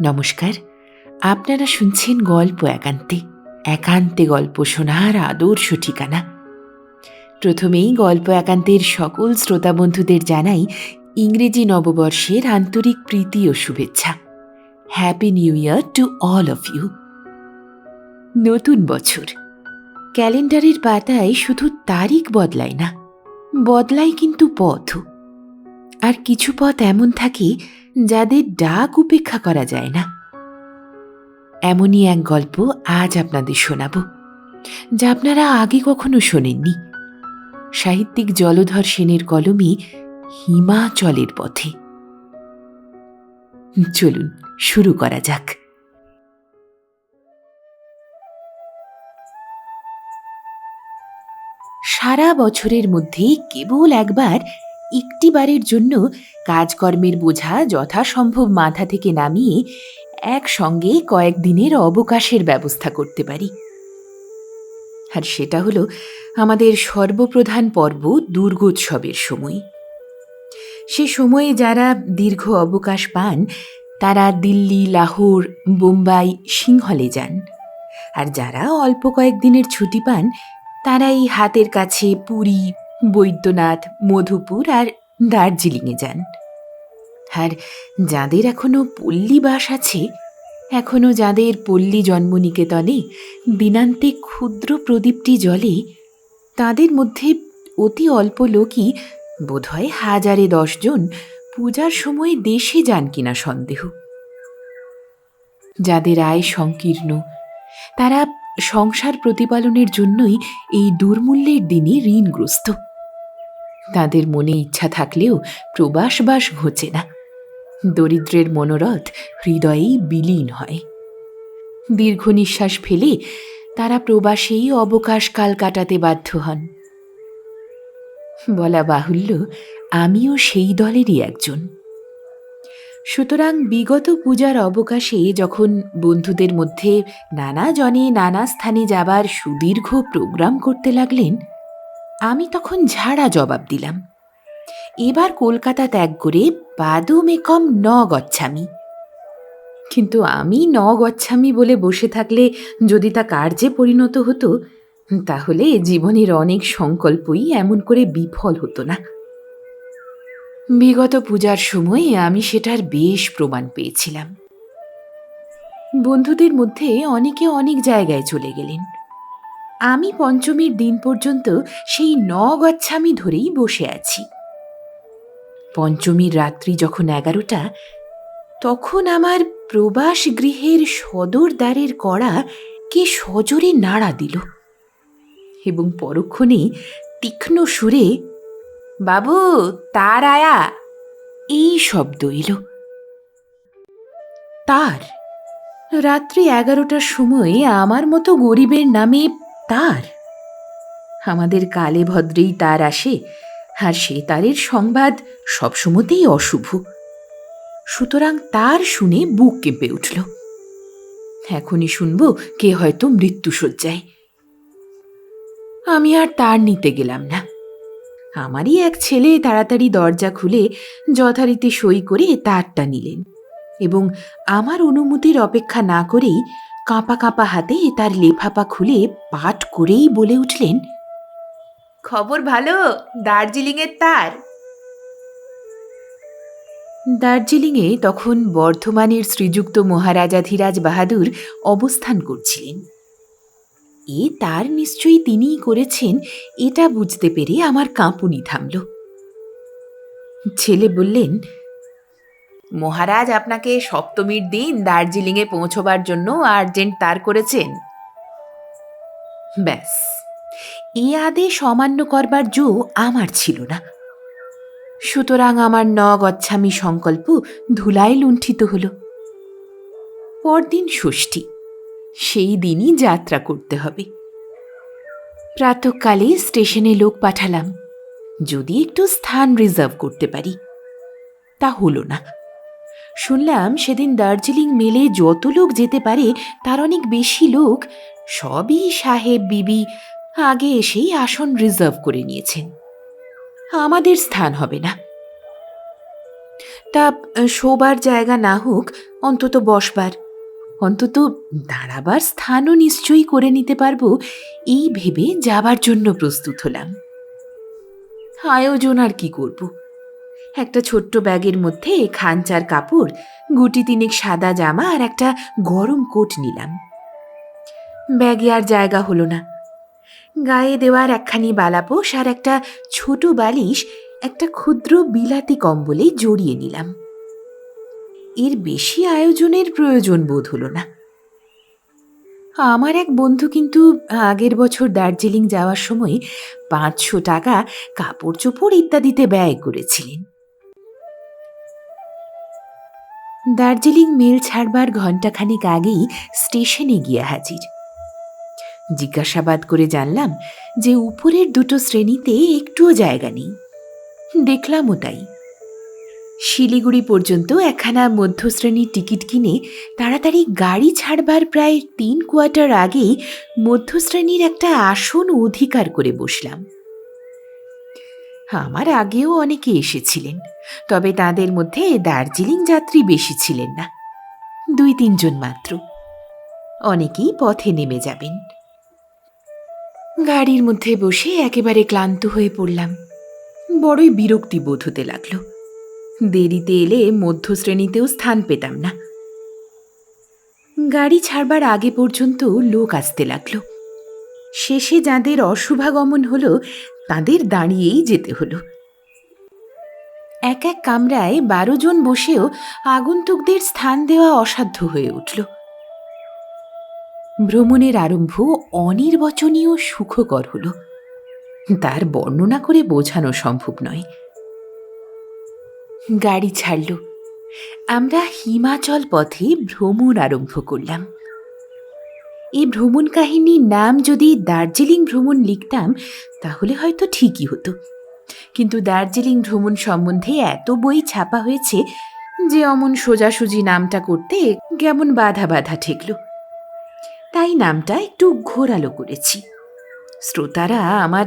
নমস্কার। আপনারা শুনছেন গল্প একান্তে। একান্তে গল্প শোনার আদর্শ ঠিকানা। প্রথমেই গল্প একান্তের সকল শ্রোতা বন্ধুদের জানাই ইংরেজি নববর্ষের আন্তরিক প্রীতি ও শুভেচ্ছা। Happy new year to all of you. নতুন বছর। ক্যালেন্ডারের পাতায় শুধু তারিখ বদলায় না, বদলায় কিন্তু পথও। আর কিছু পথ এমন থাকে যাদের ডাক উপেক্ষা করা যায় না। এমনই এক গল্প আজ আপনাদের শোনাব, যা আপনারা আগে কখনো শোনেননি। সাহিত্যিক জলধর সেনের কলমে হিমাচলের পথে। চলুন শুরু করা যাক। সারা বছরের মধ্যে কেবল একবার একটি বারের জন্য কাজকর্মের বোঝা যথাসম্ভব মাথা থেকে নামিয়ে একসঙ্গে কয়েকদিনের অবকাশের ব্যবস্থা করতে পারি। আর সেটা হলো আমাদের সর্বপ্রধান পর্ব দুর্গোৎসবের সময়। সে সময়ে যারা দীর্ঘ অবকাশ পান তারা দিল্লি, লাহোর, বোম্বাই, সিংহলে যান। আর যারা অল্প কয়েকদিনের ছুটি পান তারা এই হাতের কাছে পুরী, বৈদ্যনাথ, মধুপুর আর দার্জিলিংয়ে যান। আর যাদের এখনো পল্লী বাস আছে, এখনো যাদের পল্লী জন্মনিকেতনে দিনান্তে ক্ষুদ্র প্রদীপটি জ্বলে, তাদের মধ্যে অতি অল্প লোকই, বোধহয় 1010 জন, পূজার সময় দেশে যান কিনা সন্দেহ। যাদের আয় সংকীর্ণ, তারা সংসার প্রতিপালনের জন্যই এই দুর্মূল্যের দিনে ঋণগ্রস্ত। তাদের মনে ইচ্ছা থাকলেও প্রবাসবাস ঘোচে না। দরিদ্রের মনোরথ হৃদয়েই বিলীন হয়। দীর্ঘ নিঃশ্বাস ফেলে তারা প্রবাসেই অবকাশকাল কাটাতে বাধ্য হন। বলা বাহুল্য, আমিও সেই দলেরই একজন। সুতরাং বিগত পূজার অবকাশে যখন বন্ধুদের মধ্যে নানা জনে নানা স্থানে যাবার সুদীর্ঘ প্রোগ্রাম করতে লাগলেন, আমি তখন ঝাড়া জবাব দিলাম, এবার কলকাতা ত্যাগ করে পাদুমেকম ন গচ্ছামি। কিন্তু আমি ন গচ্ছামি বলে বসে থাকলে যদি তা কার্যে পরিণত হতো, তাহলে জীবনের অনেক সংকল্পই এমন করে বিফল হতো না। বিগত পূজার সময়ে আমি সেটার বেশ প্রমাণ পেয়েছিলাম। বন্ধুদের মধ্যে অনেকে অনেক জায়গায় চলে গেলেন। আমি পঞ্চমীর দিন পর্যন্ত সেই ন গচ্ছামি ধরেই বসে আছি। পঞ্চমীর রাত্রি যখন 11টা, তখন আমার প্রবাস গৃহের সদর দ্বারের কড়া কে সজোরে নাড়া দিল এবং পরক্ষণে তীক্ষ্ণ সুরে বাবু তার আয়া, এই শব্দ এলো। তার? রাত্রি 11টার সময় আমার মতো গরিবের নামে তার? আমাদের কালে ভদ্রেই তার আসে, আর সে তারের সংবাদ সবসময়তেই অশুভ। সুতরাং তার শুনে বুক কেঁপে উঠল। এখনই শুনব কে হয়তো মৃত্যুশয্যায়। আমি আর তার নিতে গেলাম না। আমারই এক ছেলে তাড়াতাড়ি দরজা খুলে যথারীতি সই করে তারটা নিলেন এবং আমার অনুমতির অপেক্ষা না করেই কাঁপা কাঁপা হাতে তার লেফাপা খুলে পাঠ করেই বলে উঠলেন, খবর ভালো, দার্জিলিংয়ের তার। দার্জিলিংয়ে তখন বর্ধমানের শ্রীযুক্ত মহারাজাধিরাজ বাহাদুর অবস্থান করছিলেন। এ তার নিশ্চয়ই তিনিই করেছেন, এটা বুঝতে পেরে আমার কাঁপুনি থামল। ছেলে বললেন, মহারাজ আপনাকে সপ্তমীর দিন দার্জিলিংয়ে পৌঁছবার জন্য আর্জেন্ট তার করেছেন। ব্যাস, এ আদেশ অমান্য করবার জো আমার ছিল না। সুতরাং আমার ন গচ্ছামি সংকল্প ধুলায় লুণ্ঠিত হল। পরদিন ষষ্ঠী, সেই দিনই যাত্রা করতে হবে। প্রাতঃকালে স্টেশনে লোক পাঠালাম, যদি একটু স্থান রিজার্ভ করতে পারি। তা হলো না। শুনলাম সেদিন দার্জিলিং মেলে যত লোক যেতে পারে তার অনেক বেশি লোক, সবই সাহেব বিবি, আগে এসেই আসন রিজার্ভ করে নিয়েছেন। আমাদের স্থান হবে না। তা শোবার জায়গা না হোক, অন্তত বসবার, অন্তত দাঁড়াবার স্থানও নিশ্চয়ই করে নিতে পারবো, এই ভেবে যাবার জন্য প্রস্তুত হলাম। আয়োজন আর কি করব, একটা ছোট্ট ব্যাগের মধ্যে খাঞ্চার কাপড়, গুটি তিনেক সাদা জামা আর একটা গরম কোট নিলাম। ব্যাগে আর জায়গা হলো না। গায়ে দেওয়ার একখানি বালাপোষ আর একটা ছোট বালিশ একটা ক্ষুদ্র বিলাতি কম্বলে জড়িয়ে নিলাম। এর বেশি আয়োজনের প্রয়োজন বোধ হলো না। আমার এক বন্ধু কিন্তু আগের বছর দার্জিলিং যাওয়ার সময় 500 টাকা কাপড় চোপড় ইত্যাদিতে ব্যয় করেছিলেন। দার্জিলিং মেল ছাড়বার ঘণ্টাখানিক আগেই স্টেশনে গিয়ে হাজির। জিজ্ঞাসাবাদ করে জানলাম যে উপরের দুটো শ্রেণীতে একটুও জায়গা নেই। দেখলামও তাই। শিলিগুড়ি পর্যন্ত একখানা মধ্যশ্রেণীর টিকিট কিনে তাড়াতাড়ি গাড়ি ছাড়বার প্রায় 3 কোয়ার্টার আগেই মধ্যশ্রেণীর একটা আসন অধিকার করে বসলাম। আমার আগেও অনেকে এসেছিলেন, তবে তাদের মধ্যে দার্জিলিং যাত্রী বেশি ছিলেন না, 2-3 জন মাত্র। অনেকেই পথে নেমে যাবেন। গাড়ির মধ্যে বসে একেবারে ক্লান্ত হয়ে পড়লাম। বড়ই বিরক্তি বোধ হতে লাগলো। দেরিতে এলে মধ্যশ্রেণীতেও স্থান পেতাম না। গাড়ি ছাড়বার আগে পর্যন্ত লোক আসতে লাগলো। শেষে যাদের অশুভাগমন হলো তাদের দাঁড়িয়েই যেতে হলো। এক এক কামরায় 12 জন বসেও আগন্তুকদের স্থান দেওয়া অসাধ্য হয়ে উঠল। ভ্রমণের আরম্ভ অনির্বচনীয় সুখকর হল, তার বর্ণনা করে বোঝানো সম্ভব নয়। গাড়ি ছাড়ল, আমরা হিমাচল পথে ভ্রমণ আরম্ভ করলাম। এই ভ্রমণ কাহিনীর নাম যদি দার্জিলিং ভ্রমণ লিখতাম তাহলে হয়তো ঠিকই হতো, কিন্তু দার্জিলিং ভ্রমণ সম্বন্ধে এত বই ছাপা হয়েছে যে অমন সোজাসুজি নামটা করতে কেমন বাধা বাধা ঠেকল। তাই নামটা একটু ঘোরালো করেছি। শ্রোতারা আমার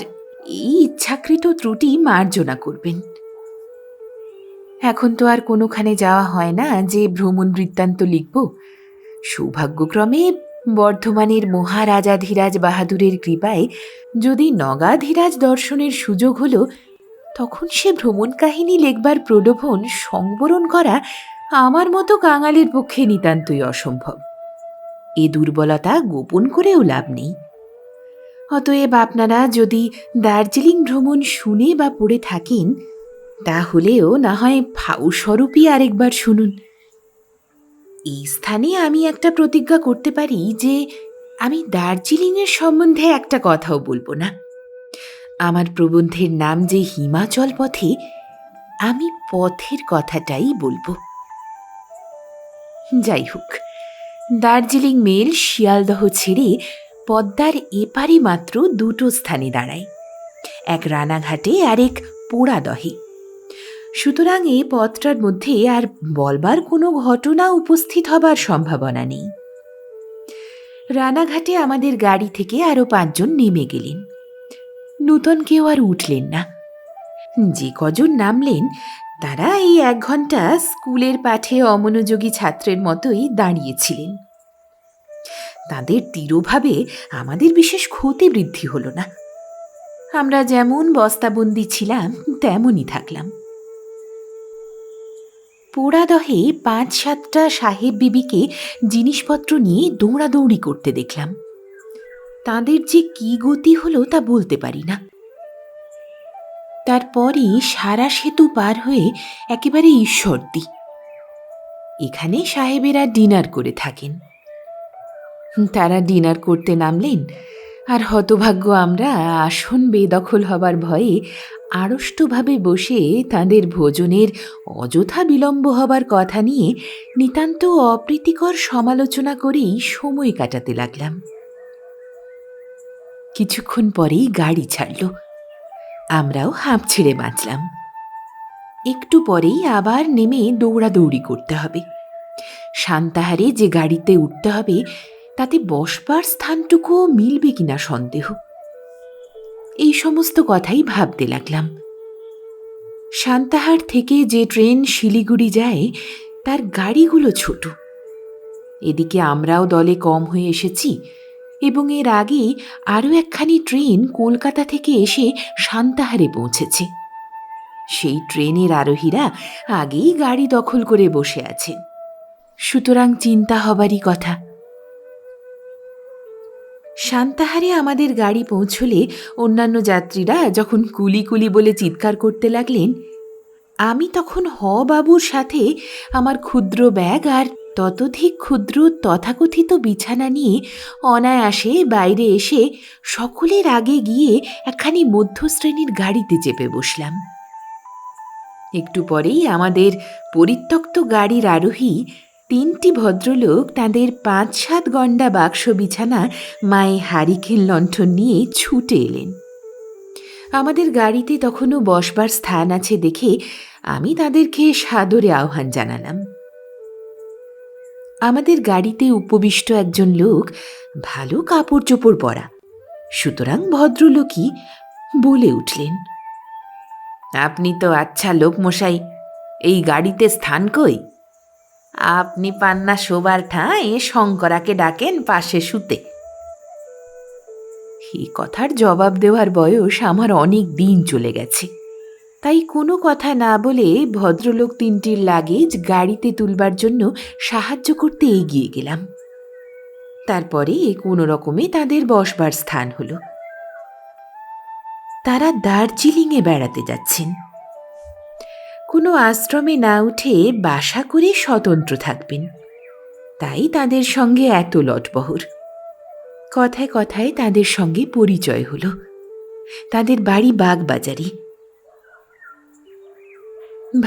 এই ইচ্ছাকৃত ত্রুটি মার্জনা করবেন। এখন তো আর কোনোখানে যাওয়া হয় না যে ভ্রমণ বৃত্তান্ত লিখব। সৌভাগ্যক্রমে বর্ধমানের মহারাজাধিরাজ বাহাদুরের কৃপায় যদি নগাধিরাজ দর্শনের সুযোগ হলো, তখন সে ভ্রমণ কাহিনী লেখবার প্রলোভন সংবরণ করা আমার মতো কাঙালের পক্ষে নিতান্তই অসম্ভব। এ দুর্বলতা গোপন করেও লাভ নেই। অতএব আপনারা যদি দার্জিলিং ভ্রমণ শুনে বা পড়ে থাকেন, তাহলেও না হয় ফাউস্বরূপই আরেকবার শুনুন। এই স্থানে আমি একটা প্রতিজ্ঞা করতে পারি যে আমি দার্জিলিংয়ের সম্বন্ধে একটা কথাও বলবো না। আমার প্রবন্ধের নাম যে হিমাচল পথে, আমি পথের কথাটাই বলবো। যাই হোক, দার্জিলিং মেল শিয়ালদহ ছেড়ে পদ্মার এপারে মাত্র 2টো স্থানে দাঁড়ায়, এক রানাঘাটে আর এক পোড়াদহে। সুতরাং এ পথটার মধ্যে আর বলবার কোনো ঘটনা উপস্থিত হবার সম্ভাবনা নেই। রানাঘাটে আমাদের গাড়ি থেকে আরো 5 জন নেমে গেলেন। নূতন কেউ আর উঠলেন না। যে কজন নামলেন তারা এই 1 ঘন্টা স্কুলের পাঠে অমনোযোগী ছাত্রের মতোই দাঁড়িয়েছিলেন। তাদের তিরোভাবে আমাদের বিশেষ ক্ষতি বৃদ্ধি হলো না। আমরা যেমন বস্তাবন্দি ছিলাম তেমনই থাকলাম। পোড়াদহে 5-7টা সাহেব বিবিকে জিনিসপত্র নিয়ে দৌড়াদৌড়ি করতে দেখলাম। তাদের যে কি গতি হলো তা বলতে পারি না। তারপরই সারা সেতু পার হয়ে একেবারে ঈশ্বরদী। এখানে সাহেবেরা ডিনার করে থাকেন। তারা ডিনার করতে নামলেন, আর হতভাগ্য আমরা আসন বেদখল হবার ভয়ে আড়ষ্টভাবে বসে তাদের ভোজনের অযথা বিলম্ব হবার কথা নিয়ে নিতান্ত অপ্রীতিকর সমালোচনা করেই সময় কাটাতে লাগলাম। কিছুক্ষণ পরেই গাড়ি ছাড়ল। আমরাও হাঁপ ছেড়ে বাঁচলাম। একটু পরেই আবার নেমে দৌড়াদৌড়ি করতে হবে। শান্তাহারে যে গাড়িতে উঠতে হবে তাতে বসবার স্থানটুকুও মিলবে কিনা সন্দেহ। এই সমস্ত কথাই ভাবতে লাগলাম। সান্তাহার থেকে যে ট্রেন শিলিগুড়ি যায় তার গাড়িগুলো ছোট। এদিকে আমরাও দলে কম হয়ে এসেছি এবং এর আগে আরও একখানি ট্রেন কলকাতা থেকে এসে সান্তাহারে পৌঁছেছে। সেই ট্রেনের আরোহীরা আগেই গাড়ি দখল করে বসে আছে, সুতরাং চিন্তা হবারই কথা। সান্তাহারে আমাদের গাড়ি পৌঁছলে অন্যান্য যাত্রীরা যখন কুলি কুলি বলে চিৎকার করতে লাগলেন, আমি তখন বাবুর সাথে আমার ক্ষুদ্র ব্যাগ আর ততোধিক ক্ষুদ্র তথাকথিত বিছানা নিয়ে অনায়াসে বাইরে এসে সকলের আগে গিয়ে একখানি মধ্যশ্রেণীর গাড়িতে চেপে বসলাম। একটু পরেই আমাদের পরিত্যক্ত গাড়ির আরোহী 3টি ভদ্রলোক তাঁদের 5-7 গন্ডা বাক্স বিছানা মায়ে হারিকেন লণ্ঠন নিয়ে ছুটে এলেন। আমাদের গাড়িতে তখনও বসবার স্থান আছে দেখে আমি তাদেরকে সাদরে আহ্বান জানালাম। আমাদের গাড়িতে উপবিষ্ট একজন লোক ভালো কাপড় চোপড় পরা, সুতরাং ভদ্রলোকই বলে উঠলেন, আপনি তো আচ্ছা লোক মশাই, এই গাড়িতে স্থান কই? আপনি পান না শোবার ঠাঁই, শঙ্করাকে ডাকেন পাশে শুতে। এই কথার জবাব দেওয়ার বয়স আমার অনেক দিন চলে গেছে, তাই কোনো কথা না বলে ভদ্রলোক 3টির লাগেজ গাড়িতে তুলবার জন্য সাহায্য করতে এগিয়ে গেলাম। তারপরে কোনো রকমে তাদের বসবার স্থান হলো। তারা দার্জিলিংয়ে বেড়াতে যাচ্ছেন। কোনো আশ্রমে না উঠে বাসা করে স্বতন্ত্র থাকবেন, তাই তাদের সঙ্গে এত লটবহর। কথায় কথায় তাদের সঙ্গে পরিচয় হলো। তাদের বাড়ি বাগবাজারে।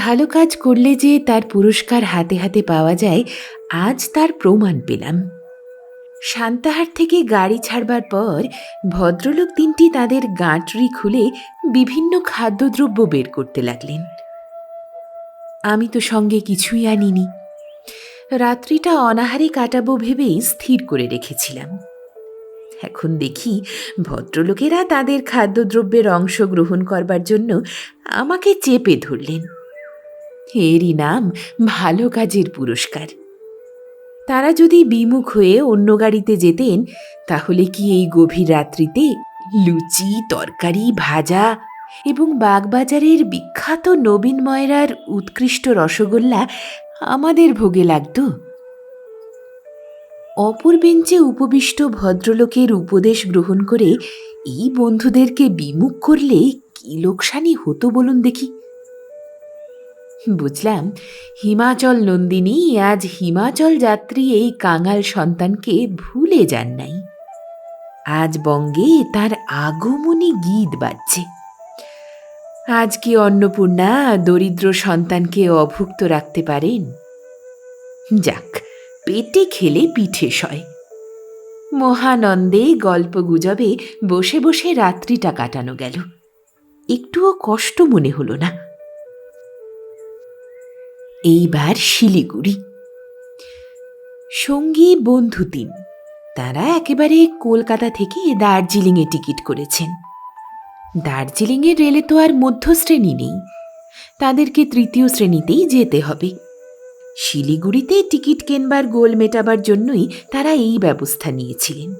ভালো কাজ করলে যে তার পুরস্কার হাতে হাতে পাওয়া যায়, আজ তার প্রমাণ পেলাম। সান্তাহার থেকে গাড়ি ছাড়বার পর ভদ্রলোক 3টি তাদের গাঁটরি খুলে বিভিন্ন খাদ্যদ্রব্য বের করতে লাগলেন। আমি তো সঙ্গে কিছুই আনিনি। রাত্রিটা অনাহারে কাটাবো ভেবেই স্থির করে রেখেছিলাম। এখন দেখি ভদ্রলোকেরা তাদের খাদ্যদ্রব্যের অংশ গ্রহণ করবার জন্য আমাকে চেপে ধরলেন। এরই নাম ভালো কাজের পুরস্কার। তারা যদি বিমুখ হয়ে অন্য গাড়িতে যেতেন, তাহলে কি এই গভীর রাত্রিতে লুচি, তরকারি, ভাজা এবং বাগবাজারের বিখ্যাত নবীন ময়রার উৎকৃষ্ট রসগোল্লা আমাদের ভোগে লাগত? অপর বেঞ্চে উপবিষ্ট ভদ্রলোকের উপদেশ গ্রহণ করে এই বন্ধুদেরকে বিমুখ করলে কি লোকসানি হতো বলুন দেখি। বুঝলাম, হিমাচল নন্দিনী আজ হিমাচল যাত্রী এই কাঙাল সন্তানকে ভুলে যান নাই। আজ বঙ্গে তার আগমনী গীত বাজছে। আজ কি অন্নপূর্ণা দরিদ্র সন্তানকে অভুক্ত রাখতে পারেন? যাক, পেটে খেলে পিঠে সয়। মহানন্দে গল্প গুজবে বসে বসে রাত্রিটা কাটানো গেল। একটুও কষ্ট মনে হলো না। এইবার শিলিগুড়ি। সঙ্গী বন্ধু 3, তারা একেবারে কলকাতা থেকে দার্জিলিংয়ে টিকিট করেছেন। দার্জিলিংয়ের রেলে তো আর মধ্যশ্রেণী নেই, তাদেরকে 3য় শ্রেণীতেই যেতে হবে। শিলিগুড়িতে টিকিট কেনবার গোল মেটাবার জন্যই তারা এই ব্যবস্থা নিয়েছিলেন।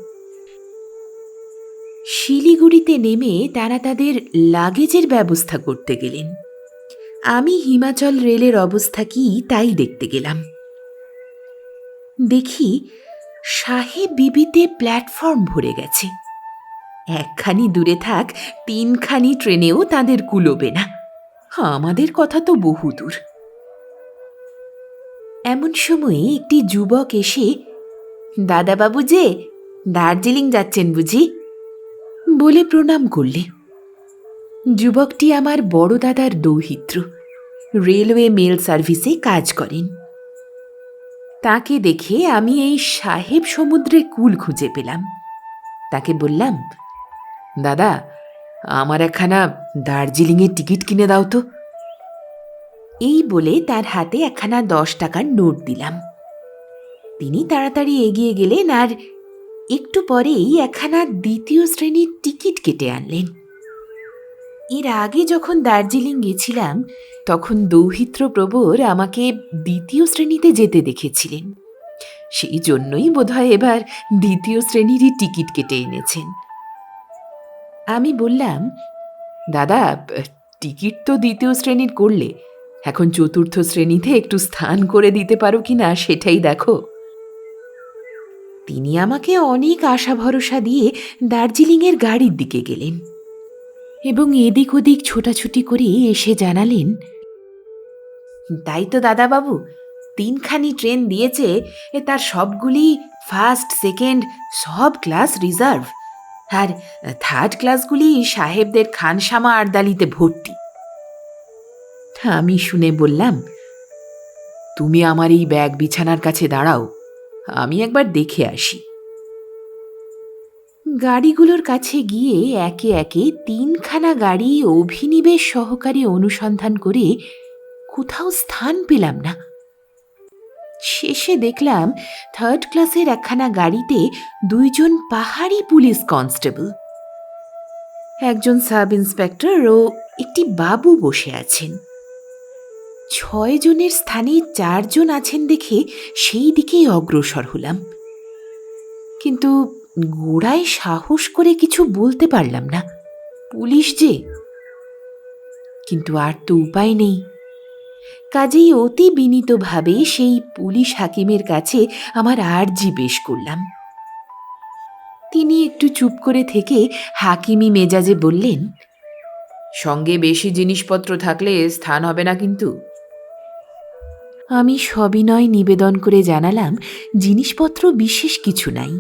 শিলিগুড়িতে নেমে তারা তাদের লাগেজের ব্যবস্থা করতে গেলেন। আমি হিমাচল রেলের অবস্থা কি তাই দেখতে গেলাম। দেখি সাহেব বিবিতে প্ল্যাটফর্ম ভরে গেছে। একখানি দূরে থাক 3খানি ট্রেনেও তাদের কুলোবে না। আমাদের কথা তো বহু দূর। এমন সময়ে একটি যুবক এসে, দাদাবাবু যে দার্জিলিং যাচ্ছেন বুঝি, বলে প্রণাম করলে। যুবকটি আমার বড় দাদার দৌহিত্র, রেলওয়ে মেল সার্ভিসে কাজ করেন। তাকে দেখে আমি এই সাহেব সমুদ্রে কুল খুঁজে পেলাম। তাকে বললাম, দাদা, আমার একখানা দার্জিলিংয়ের টিকিট কিনে দাও তো। এই বলে তার হাতে একখানা 10 টাকার নোট দিলাম। তিনি তাড়াতাড়ি এগিয়ে গেলেন আর একটু পরেই একখানা 2য় শ্রেণীর টিকিট কেটে আনলেন। এর আগে যখন দার্জিলিং গেছিলাম তখন দৌহিত্র প্রবর আমাকে দ্বিতীয় শ্রেণীতে যেতে দেখেছিলেন। সেই জন্যই বোধহয় এবার দ্বিতীয় শ্রেণীরই টিকিট কেটে এনেছেন। আমি বললাম, দাদা, টিকিট তো দ্বিতীয় শ্রেণীর করলে, এখন চতুর্থ শ্রেণীতে একটু স্থান করে দিতে পারো কিনা সেটাই দেখো। তিনি আমাকে অনেক আশা ভরসা দিয়ে দার্জিলিংয়ের গাড়ির দিকে গেলেন এবং এদিক ওদিক ছোটাছুটি করে এসে জানালেন, তাই তো দাদাবাবু, 3খানি ট্রেন দিয়েছে, তার সবগুলি ফার্স্ট সেকেন্ড সব ক্লাস রিজার্ভ, আর থার্ড ক্লাসগুলি সাহেবদের খানসামা আরদালিতে ভর্তি। আমি শুনে বললাম, তুমি আমার এই ব্যাগ বিছানার কাছে দাঁড়াও, আমি একবার দেখে আসি। গাড়িগুলোর কাছে গিয়ে একে একে 3খানা গাড়ি অভিনিবেশ সহকারে অনুসন্ধান করে কোথাও স্থান পেলাম না। শেষে দেখলাম থার্ড ক্লাসের একখানা গাড়িতে 2জন পাহাড়ি পুলিশ কনস্টেবল, একজন সাব ইন্সপেক্টর ও একটি বাবু বসে আছেন। 6 জনের স্থানে 4 জন আছেন দেখে সেই দিকেই অগ্রসর হলাম, কিন্তু গোড়ায় সাহস করে কিছু বলতে পারলাম না, পুলিশ যে। কিন্তু আর তো উপায় নেই, কাজেই অতি বিনীতভাবে সেই পুলিশ হাকিমের কাছে আমার আর্জি পেশ করলাম। তিনি একটু চুপ করে থেকে হাকিমি মেজাজে বললেন, সঙ্গে বেশি জিনিসপত্র থাকলে স্থান হবে না কিন্তু। আমি সবিনয় নিবেদন করে জানালাম জিনিসপত্র বিশেষ কিছু নাই।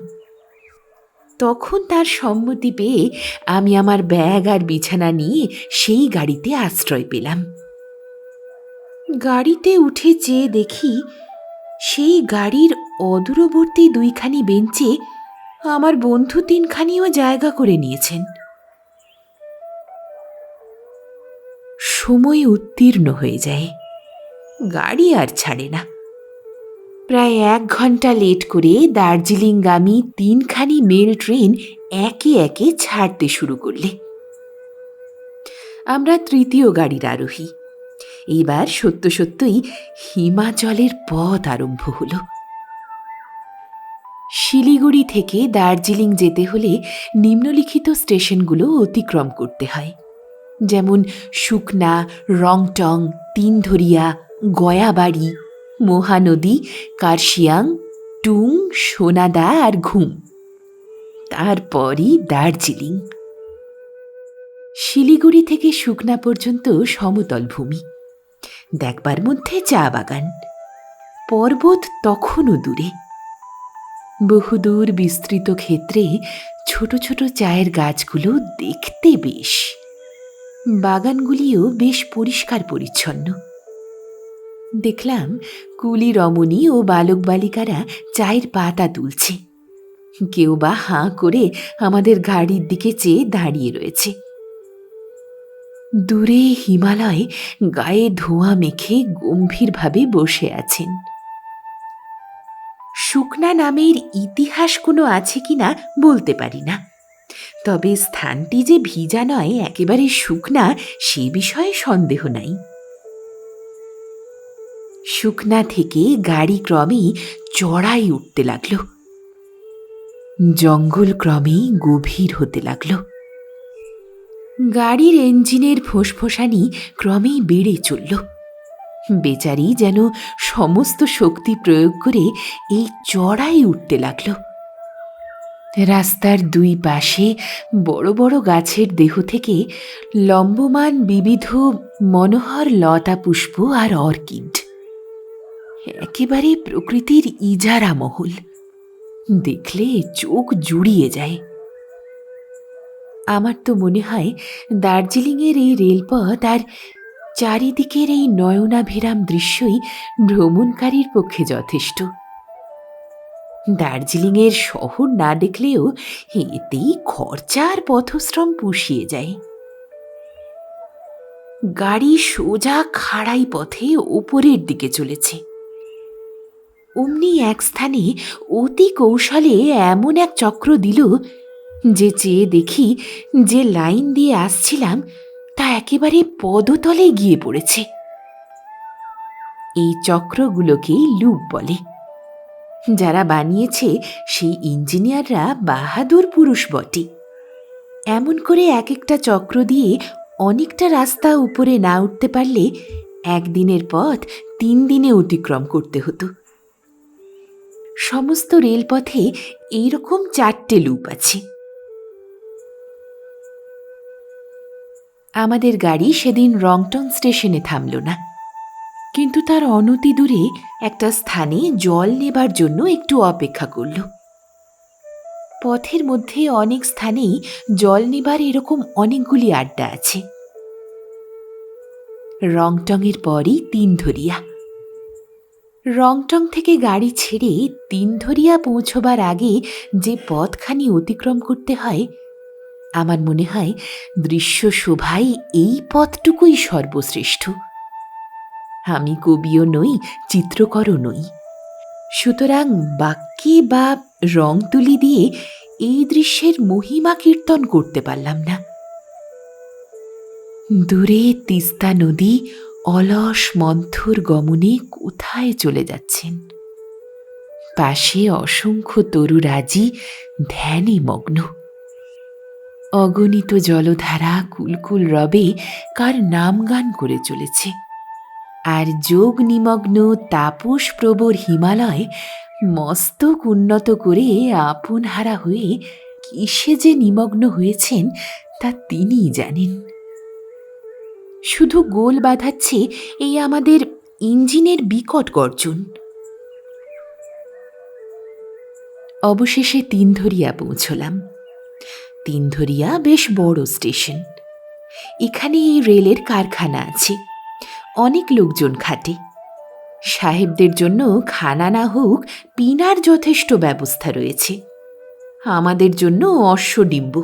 তখন তার সম্মতি পেয়ে আমি আমার ব্যাগ আর বিছানা নিয়ে সেই গাড়িতে আশ্রয় পেলাম। গাড়িতে উঠে চেয়ে দেখি সেই গাড়ির অদূরবর্তী 2খানি বেঞ্চে আমার বন্ধু 3খানিও জায়গা করে নিয়েছেন। সময় উত্তীর্ণ হয়ে যায়, গাড়ি আর ছাড়ে না। প্রায় 1 ঘন্টা লেট করে দার্জিলিংগামী 3খানি মেল ট্রেন একে একে ছাড়তে শুরু করলে। আমরা তৃতীয় গাড়ির আরোহী। এবার সত্য সত্যই হিমাচলের পথ আরম্ভ হল। শিলিগুড়ি থেকে দার্জিলিং যেতে হলে নিম্নলিখিত স্টেশনগুলো অতিক্রম করতে হয়, যেমন সুকনা, রংটং, তিনধরিয়া, গয়াবাড়ি, মহানদী, কার্শিয়াং, টুং, সোনাদা আর ঘুম। তারপরই দার্জিলিং। শিলিগুড়ি থেকে সুকনা পর্যন্ত সমতল ভূমি, দেখবার মধ্যে চা বাগান, পর্বত তখনও দূরে। বহুদূর বিস্তৃত ক্ষেত্রে ছোট ছোট চায়ের গাছগুলো দেখতে বেশ, বাগানগুলিও বেশ পরিষ্কার পরিচ্ছন্ন। দেখলাম কুলি রমণী ও বালক বালিকারা চায়ের পাতা তুলছে, কেউ বা হাঁ করে আমাদের গাড়ির দিকে চেয়ে দাঁড়িয়ে রয়েছে। দূরে হিমালয় গায়ে ধোঁয়া মেখে গম্ভীরভাবে বসে আছেন। সুকনা নামের ইতিহাস কোনো আছে কিনা বলতে পারি না, তবে স্থানটি যে ভিজা নয়, একেবারে শুকনা, সে বিষয়ে সন্দেহ নাই। শুকনা থেকে গাড়ি ক্রমেই চড়াই উঠতে লাগল, জঙ্গল ক্রমেই গভীর হতে লাগল। গাড়ির ইঞ্জিনের ফোঁসফোঁসানি ক্রমেই বেড়ে চলল। বেচারি যেন সমস্ত শক্তি প্রয়োগ করে এই চড়াই উঠতে লাগল। রাস্তার 2 পাশে বড় বড় গাছের দেহ থেকে লম্বমান বিবিধ মনোহর লতা পুষ্প আর অর্কিড, একেবারে প্রকৃতির ইজারা মহল, দেখলে চোখ জুড়িয়ে যায়। আমার তো মনে হয় দার্জিলিংয়ের এই রেলপথ আর চারিদিকের এই নয়নাভিরাম দৃশ্যই ভ্রমণকারীর পক্ষে যথেষ্ট। দার্জিলিংয়ের শহর না দেখলেও এতেই খরচা আর পথশ্রম পুষিয়ে যায়। গাড়ি সোজা খাড়াই পথে ওপরের দিকে চলেছে। অমনি এক স্থানে অতি কৌশলে এমন এক চক্র দিল যে চেয়ে দেখি যে লাইন দিয়ে আসছিলাম তা একেবারে পদতলে গিয়ে পড়েছে। এই চক্রগুলোকেই লুপ বলে। যারা বানিয়েছে সেই ইঞ্জিনিয়াররা বাহাদুর পুরুষ বটে। এমন করে এক একটা চক্র দিয়ে অনেকটা রাস্তা উপরে না উঠতে পারলে একদিনের পথ 3 দিনে অতিক্রম করতে হতো। সমস্ত রেলপথে এইরকম 4টে লুপ আছে। আমাদের গাড়ি সেদিন রংটং স্টেশনে থামল না, কিন্তু তার অনতি দূরে একটা স্থানে জল নেবার জন্য একটু অপেক্ষা করল। পথের মধ্যে অনেক স্থানেই জল নেবার এরকম অনেকগুলি আড্ডা আছে। রংটংয়ের পরই তিনধরিয়া। রংটং থেকে গাড়ি ছেড়ে তিনধরিয়া পৌঁছবার আগে যে পথখানি অতিক্রম করতে হয়, আমার মনে হয় দৃশ্য শোভায় এই পথটুকুই সর্বশ্রেষ্ঠ। আমি কবিও নই, চিত্রকরও নই, সুতরাং বাক্যে বা রং তুলি দিয়ে এই দৃশ্যের মহিমা কীর্তন করতে পারলাম না। দূরে তিস্তা নদী অলস মন্থর গমনে কোথায় চলে যাচ্ছেন। পাশে অসংখ্য তরুরাজি ধ্যানে মগ্ন। অগণিত জলধারা কুলকুল রবে কার নাম গান করে চলেছে। আর যোগ নিমগ্ন তাপস প্রবর হিমালয় মস্তক উন্নত করে আপন হারা হয়ে কিসে যে নিমগ্ন হয়েছেন তা তিনিই জানেন। শুধু গোল বাঁধাচ্ছে এই আমাদের ইঞ্জিনের বিকট গর্জন। অবশেষে তিনধরিয়া পৌঁছলাম। তিনধরিয়া বেশ বড় স্টেশন। এখানে এই রেলের কারখানা আছে, অনেক লোকজন খাটে। সাহেবদের জন্য খানা না হোক পিনার যথেষ্ট ব্যবস্থা রয়েছে, আমাদের জন্য অশ্বডিম্ব।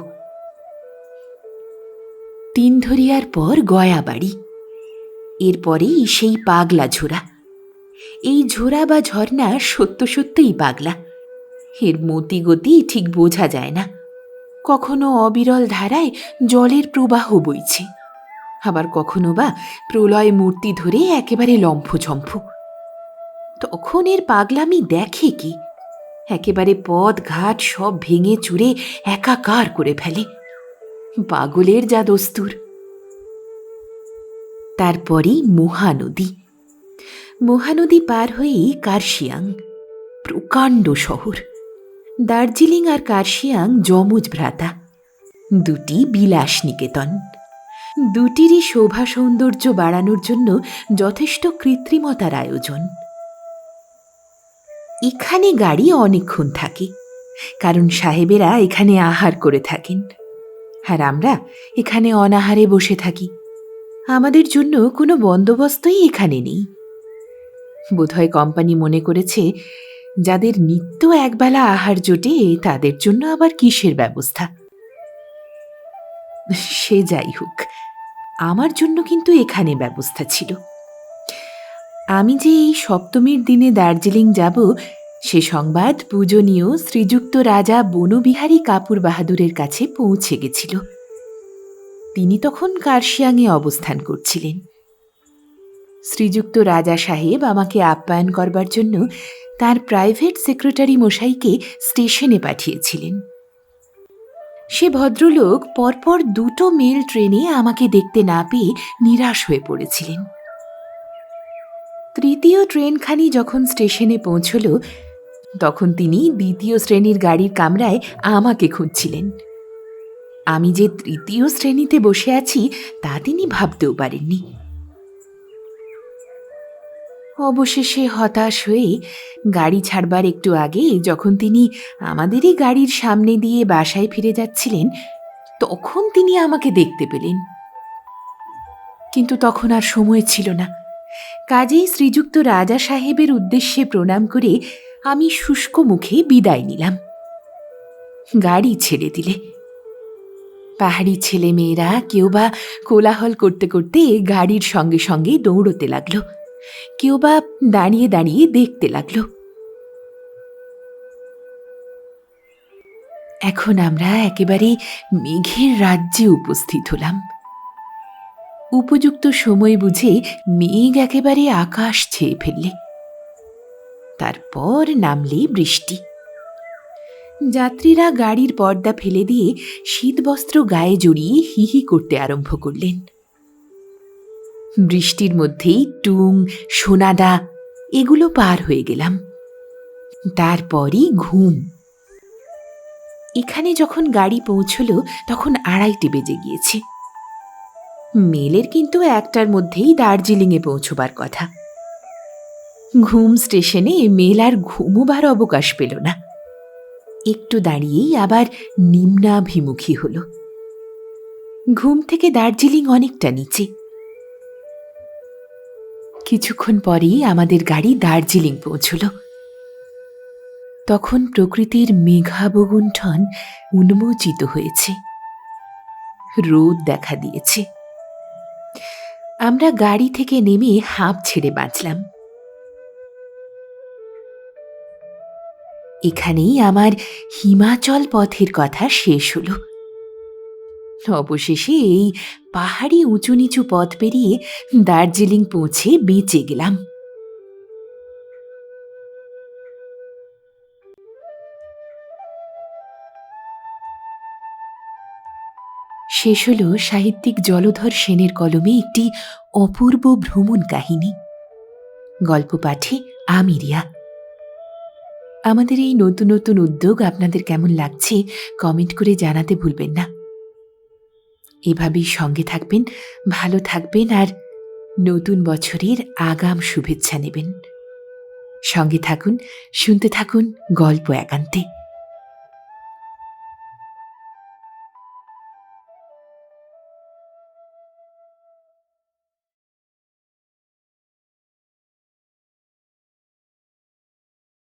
তিনধরিয়ার পর গয়াবাড়ি, এরপরেই সেই পাগলা ঝোড়া। এই ঝোড়া বা ঝর্ণা সত্য সত্যই পাগলা। এর মতি গতি ঠিক বোঝা যায় না। কখনো অবিরল ধারায় জলের প্রবাহ বইছে, আবার কখনো বা প্রলয় মূর্তি ধরে একেবারে লম্ফঝম্ফ। তখন এর পাগলামি দেখে কি, একেবারে পথ ঘাট সব ভেঙে চুরে একাকার করে ফেলে। পাগলের যা দস্তুর। তারপরেই মহানদী। মহানদী পার হয়েই কার্শিয়াং, প্রকাণ্ড শহর। দার্জিলিং আর কার্শিয়াং যমজ ভ্রাতা, দুটি বিলাস নিকেতন। দুটিরই শোভা সৌন্দর্য বাড়ানোর জন্য যথেষ্ট কৃত্রিমতার আয়োজন। এখানে গাড়ি অনেকক্ষণ থাকে, কারণ সাহেবেরা এখানে আহার করে থাকেন, আর আমরা এখানে অনাহারে বসে থাকি। আমাদের জন্য কোনো বন্দোবস্তই এখানে নেই। বোধহয় কোম্পানি মনে করেছে যাদের নিত্য একবেলা আহার জোটে তাদের জন্য আবার কিসের ব্যবস্থা। সে যাই হোক, আমার জন্য কিন্তু এখানে ব্যবস্থা ছিল। আমি যে এই সপ্তমীর দিনে দার্জিলিং যাব সে সংবাদ পূজনীয় শ্রীযুক্ত রাজা বনবিহারী কাপুর বাহাদুরের কাছে পৌঁছে গেছিল। তিনি তখন কার্শিয়াংয়ে অবস্থান করছিলেন। শ্রীযুক্ত রাজা সাহেব আমাকে আপ্যায়ন করবার জন্য তার প্রাইভেট সেক্রেটারি মশাইকে স্টেশনে পাঠিয়েছিলেন। সে ভদ্রলোক পরপর 2টো মেল ট্রেনে আমাকে দেখতে না পেয়ে নিরাশ হয়ে পড়েছিলেন। তৃতীয় ট্রেনখানি যখন স্টেশনে পৌঁছল তখন তিনি 2য় শ্রেণীর গাড়ির কামরায় আমাকে খুঁজছিলেন। আমি যে 3য় শ্রেণীতে বসে আছি তা তিনি ভাবতেও পারেননি। অবশেষে হতাশ হয়ে গাড়ি ছাড়বার একটু আগে যখন তিনি আমাদেরই গাড়ির সামনে দিয়ে বাসায় ফিরে যাচ্ছিলেন তখন তিনি আমাকে দেখতে পেলেন। কিন্তু তখন আর সময় ছিল না। কাজেই শ্রীযুক্ত রাজা সাহেবের উদ্দেশ্যে প্রণাম করে আমি শুষ্ক মুখে বিদায় নিলাম। গাড়ি ছেড়ে দিলে পাহাড়ি ছেলে মেয়েরা কেউ বা কোলাহল করতে করতে গাড়ির সঙ্গে সঙ্গে দৌড়তে লাগলো, কেউ বা দাঁড়িয়ে দাঁড়িয়ে দেখতে লাগলো। এখন আমরা একেবারে মেঘের রাজ্যে উপস্থিত হলাম। উপযুক্ত সময় বুঝে মেঘ একেবারে আকাশ ছেয়ে ফেললে। তারপর নামলে বৃষ্টি। যাত্রীরা গাড়ির পর্দা ফেলে দিয়ে শীতবস্ত্র গায়ে জড়িয়ে হি হি করতে আরম্ভ করলেন। বৃষ্টির মধ্যেই টুং, সোনাদা এগুলো পার হয়ে গেলাম। তারপরই ঘুম। এখানে যখন গাড়ি পৌঁছল তখন 2:30 বেজে গিয়েছে। মেলের কিন্তু 1টার মধ্যেই দার্জিলিংয়ে পৌঁছবার কথা। ঘুম স্টেশনে মেল আর ঘুমোবার অবকাশ পেল না। একটু দাঁড়িয়েই আবার নিম্নাভিমুখী হল। ঘুম থেকে দার্জিলিং অনেকটা নিচে। কিছুক্ষণ পরেই আমাদের গাড়ি দার্জিলিং পৌঁছল। তখন প্রকৃতির মেঘাবগুণ্ঠন উন্মোচিত হয়েছে, রোদ দেখা দিয়েছে। আমরা গাড়ি থেকে নেমে হাঁপ ছেড়ে বাঁচলাম। এখানেই আমার হিমাচল পথের কথা শেষ হল। অবশেষে এই পাহাড়ি উঁচু নিচু পথ পেরিয়ে দার্জিলিং পৌঁছে বেঁচে গেলাম। শেষ হল সাহিত্যিক জলধর সেনের কলমে একটি অপূর্ব ভ্রমণ কাহিনী। গল্প পাঠে আমি রিয়া। আমাদের এই নতুন নতুন উদ্যোগ আপনাদের কেমন লাগছে কমেন্ট করে জানাতে ভুলবেন না। এভাবেই সঙ্গে থাকবেন, ভালো থাকবেন আর নতুন বছরের আগাম শুভেচ্ছা নেবেন। সঙ্গে থাকুন, শুনতে থাকুন গল্প একান্তে।